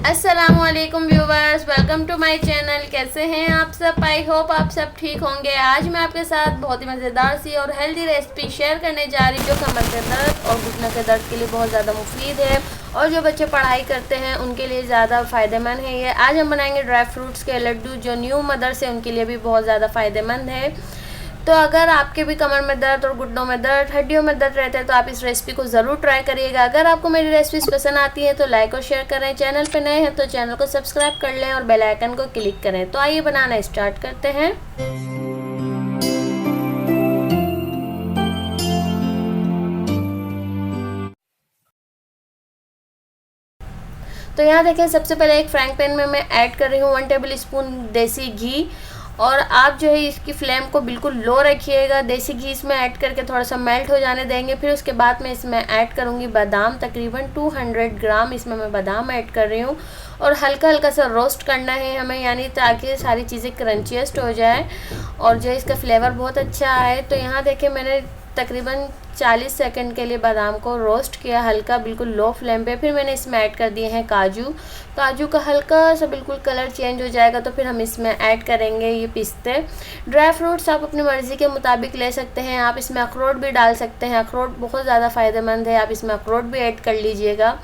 अस्सलामुअलैकुम viewers, welcome to my channel. कैसे हैं आप सब? आई होप आप सब ठीक होंगे। आज मैं आपके साथ बहुत ही मज़ेदार सी और हेल्दी रेसिपी शेयर करने जा रही हूँ जो कमर के दर्द और घुटनों के दर्द के लिए बहुत ज़्यादा मुफीद है और जो बच्चे पढ़ाई करते हैं उनके लिए ज़्यादा फ़ायदेमंद है ये। आज हम बनाएंगे ड्राई फ्रूट्स के लड्डू जो न्यू मदर्स है उनके लिए भी बहुत ज़्यादा फ़ायदेमंद है। तो अगर आपके भी कमर में दर्द और घुटनों में दर्द, हड्डियों में दर्द रहता है तो आप इस रेसिपी को ज़रूर ट्राई करिएगा। अगर आपको मेरी रेसिपीज़ पसंद आती है तो लाइक और शेयर करें। चैनल पे नए हैं तो चैनल को सब्सक्राइब कर लें और बेल आइकन को क्लिक करें। तो आइए बनाना स्टार्ट करते हैं। तो यहाँ देखें, सबसे पहले एक फ्राइंग पैन में मैं ऐड कर रही हूँ 1 टेबल स्पून देसी घी। और आप जो है इसकी फ्लेम को बिल्कुल लो रखिएगा। देसी घी इसमें ऐड करके थोड़ा सा मेल्ट हो जाने देंगे। फिर उसके बाद मैं इसमें ऐड करूँगी बादाम, तकरीबन 200 ग्राम इसमें मैं बादाम ऐड कर रही हूँ। और हल्का हल्का सा रोस्ट करना है हमें, यानी ताकि सारी चीज़ें क्रंचीस्ट हो जाए और जो इसका फ्लेवर बहुत अच्छा आए। तो यहाँ देखिए मैंने तकरीबन 40 सेकंड के लिए बादाम को रोस्ट किया हल्का, बिल्कुल लो फ्लेम पे। फिर मैंने इसमें ऐड कर दिए हैं काजू का हल्का सा बिल्कुल कलर चेंज हो जाएगा तो फिर हम इसमें ऐड करेंगे ये पिस्ते। ड्राई फ्रूट्स आप अपनी मर्ज़ी के मुताबिक ले सकते हैं। आप इसमें अखरोट भी डाल सकते हैं, अखरोट बहुत ज़्यादा फ़ायदेमंद है, आप इसमें अखरोट भी ऐड कर लीजिएगा।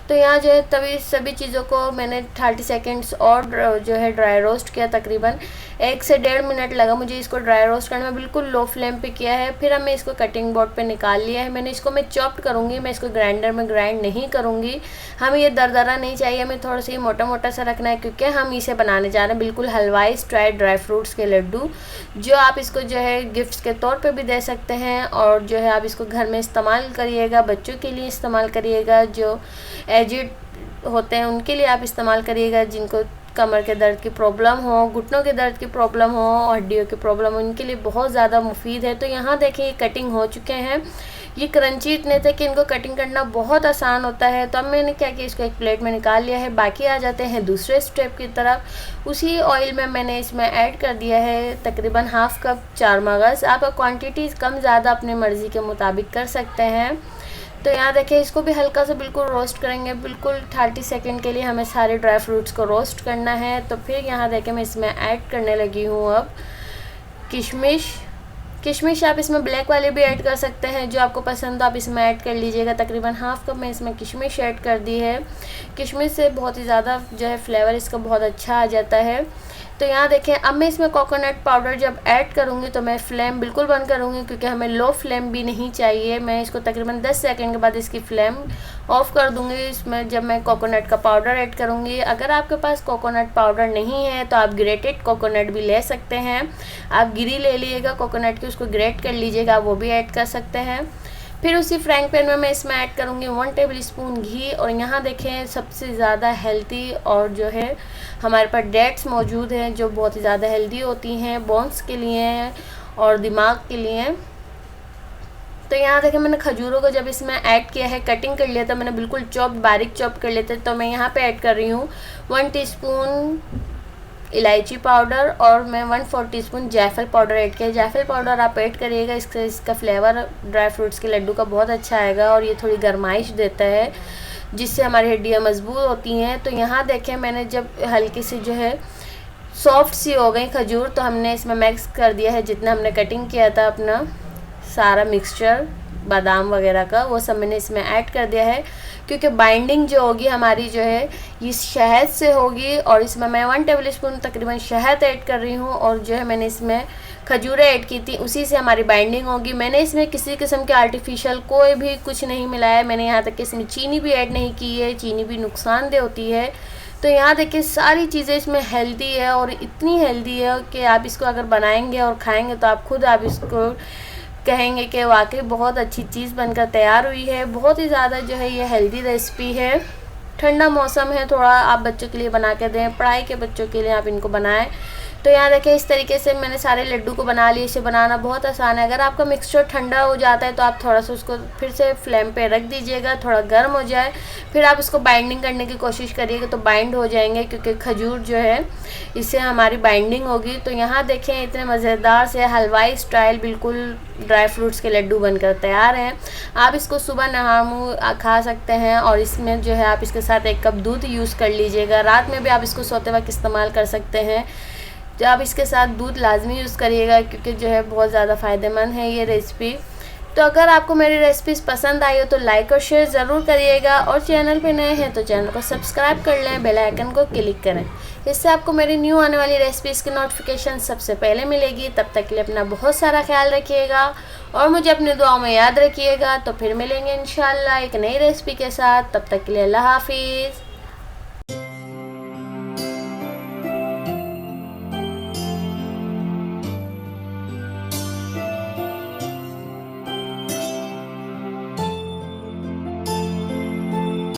तो यहाँ जो है तभी सभी चीज़ों को मैंने 30 सेकेंड्स और जो है ड्राई रोस्ट किया। तकरीबन 1 से 1.5 मिनट लगा मुझे इसको ड्राई रोस्ट करने में, बिल्कुल लो फ्लेम पे किया है। फिर हमें इसको कटिंग बोर्ड पे निकाल लिया है। मैंने इसको चॉप्ड करूँगी, मैं इसको ग्राइंडर में ग्राइंड नहीं करूँगी। हमें ये दरदरा नहीं चाहिए, हमें थोड़ा सा मोटा मोटा सा रखना है क्योंकि हम इसे बनाने जा रहे हैं बिल्कुल हलवाई स्टाइल ड्राई फ्रूट्स के लड्डू, जो आप इसको जो है गिफ्ट्स के तौर पे भी दे सकते हैं और जो है आप इसको घर में इस्तेमाल करिएगा, बच्चों के लिए इस्तेमाल करिएगा, जो एजिड होते हैं उनके लिए आप इस्तेमाल करिएगा, जिनको कमर के दर्द की प्रॉब्लम हो, घुटनों के दर्द की प्रॉब्लम हो, हड्डियों की प्रॉब्लम हो, उनके लिए बहुत ज़्यादा मुफीद है। तो यहाँ देखिए ये कटिंग हो चुके हैं, ये क्रंची इतने थे कि इनको कटिंग करना बहुत आसान होता है। तो अब मैंने क्या किया, इसको एक प्लेट में निकाल लिया है। बाकी आ जाते हैं दूसरे स्टेप की तरफ। उसी ऑयल में मैंने इसमें ऐड कर दिया है तकरीबन हाफ़ कप चार मगज़। आप क्वांटिटी कम ज़्यादा अपनी मर्ज़ी के मुताबिक कर सकते हैं। तो यहाँ देखिए इसको भी हल्का सा बिल्कुल रोस्ट करेंगे, बिल्कुल 30 सेकंड के लिए हमें सारे ड्राई फ्रूट्स को रोस्ट करना है। तो फिर यहाँ देखिए मैं इसमें ऐड करने लगी हूँ अब किशमिश आप इसमें ब्लैक वाले भी ऐड कर सकते हैं, जो आपको पसंद हो आप इसमें ऐड कर लीजिएगा। तकरीबन हाफ़ कप मैं इसमें किशमिश ऐड कर दी है। किशमिश से बहुत ही ज़्यादा जो है फ्लेवर इसका बहुत अच्छा आ जाता है। तो यहाँ देखें अब मैं इसमें कोकोनट पाउडर जब ऐड करूँगी तो मैं फ्लेम बिल्कुल बंद करूँगी क्योंकि हमें लो फ्लेम भी नहीं चाहिए। मैं इसको तकरीबन 10 सेकंड के बाद इसकी फ्लेम ऑफ़ कर दूँगी इसमें जब मैं कोकोनट का पाउडर ऐड करूँगी। अगर आपके पास कोकोनट पाउडर नहीं है तो आप ग्रेटेड कोकोनट भी ले सकते हैं। आप गिरी ले लीजिएगा कोकोनट की, उसको ग्रेट कर लीजिएगा, वो भी ऐड कर सकते हैं। फिर उसी फ्राइंग पैन में मैं इसमें ऐड करूँगी 1 टेबल स्पून घी। और यहाँ देखें सबसे ज़्यादा हेल्दी और जो है हमारे पास डेट्स मौजूद हैं जो बहुत ही ज़्यादा हेल्दी होती हैं बोन्स के लिए और दिमाग के लिए। तो यहाँ देखें मैंने खजूरों को जब इसमें ऐड किया है, कटिंग कर लिया था मैंने, बिल्कुल बारीक चॉप कर लेते। तो मैं यहाँ पे ऐड कर रही हूँ 1 टीस्पून इलायची पाउडर और मैं 1/4 टीस्पून जायफल पाउडर ऐड किया। जायफल पाउडर आप ऐड करिएगा, इसका फ्लेवर ड्राई फ्रूट्स के लड्डू का बहुत अच्छा आएगा और ये थोड़ी गर्माइश देता है जिससे हमारी हड्डियाँ मजबूत होती हैं। तो यहाँ देखें मैंने जब हल्की सी जो है सॉफ्ट सी हो गई खजूर तो हमने इसमें मिक्स कर दिया है जितना हमने कटिंग किया था अपना सारा मिक्सचर बादाम वगैरह का, वो सब मैंने इसमें ऐड कर दिया है क्योंकि बाइंडिंग जो होगी हमारी जो है ये शहद से होगी। और इसमें मैं 1 टेबल स्पून तकरीबन शहद ऐड कर रही हूँ और जो है मैंने इसमें खजूरें ऐड की थी, उसी से हमारी बाइंडिंग होगी। मैंने इसमें किसी किस्म के आर्टिफिशियल कोई भी कुछ नहीं मिलाया। मैंने यहाँ तक कि इसमें चीनी भी ऐड नहीं की है, चीनी भी नुकसानदेह होती है। तो यहाँ देखिए सारी चीज़ें इसमें हेल्दी है और इतनी हेल्दी है कि आप इसको अगर बनाएंगे और खाएंगे तो आप खुद आप इसको कहेंगे कि वाकई बहुत अच्छी चीज़ बनकर तैयार हुई है। बहुत ही ज़्यादा जो है ये हेल्दी रेसिपी है। ठंडा मौसम है, थोड़ा आप बच्चों के लिए बना के दें, पढ़ाई के बच्चों के लिए आप इनको बनाएं तो यहाँ देखिए इस तरीके से मैंने सारे लड्डू को बना लिए। इसे बनाना बहुत आसान है। अगर आपका मिक्सचर ठंडा हो जाता है तो आप थोड़ा सा उसको फिर से फ्लेम पे रख दीजिएगा, थोड़ा गर्म हो जाए, फिर आप इसको बाइंडिंग करने की कोशिश करिएगा तो बाइंड हो जाएंगे, क्योंकि खजूर जो है इससे हमारी बाइंडिंग होगी। तो यहाँ देखें इतने मज़ेदार से हलवाई स्टाइल बिल्कुल ड्राई फ्रूट्स के लड्डू बनकर तैयार हैं। आप इसको सुबह नहा मुँह खा सकते हैं, और इसमें जो है आप इसके साथ 1 कप दूध यूज़ कर लीजिएगा। रात में भी आप इसको सोते वक्त इस्तेमाल कर सकते हैं। तो आप इसके साथ दूध लाजमी यूज़ करिएगा, क्योंकि जो है बहुत ज़्यादा फ़ायदेमंद है ये रेसिपी। तो अगर आपको मेरी रेसिपीज़ पसंद आई हो तो लाइक और शेयर ज़रूर करिएगा, और चैनल पे नए हैं तो चैनल को सब्सक्राइब कर लें, बेल आइकन को क्लिक करें। इससे आपको मेरी न्यू आने वाली रेसिपीज़ की नोटिफिकेशन सबसे पहले मिलेगी। तब तक के लिए अपना बहुत सारा ख्याल रखिएगा और मुझे अपनी दुआओं में याद रखिएगा। तो फिर मिलेंगे इंशाल्लाह एक नई रेसिपी के साथ। तब तक के लिए अल्लाह हाफिज़।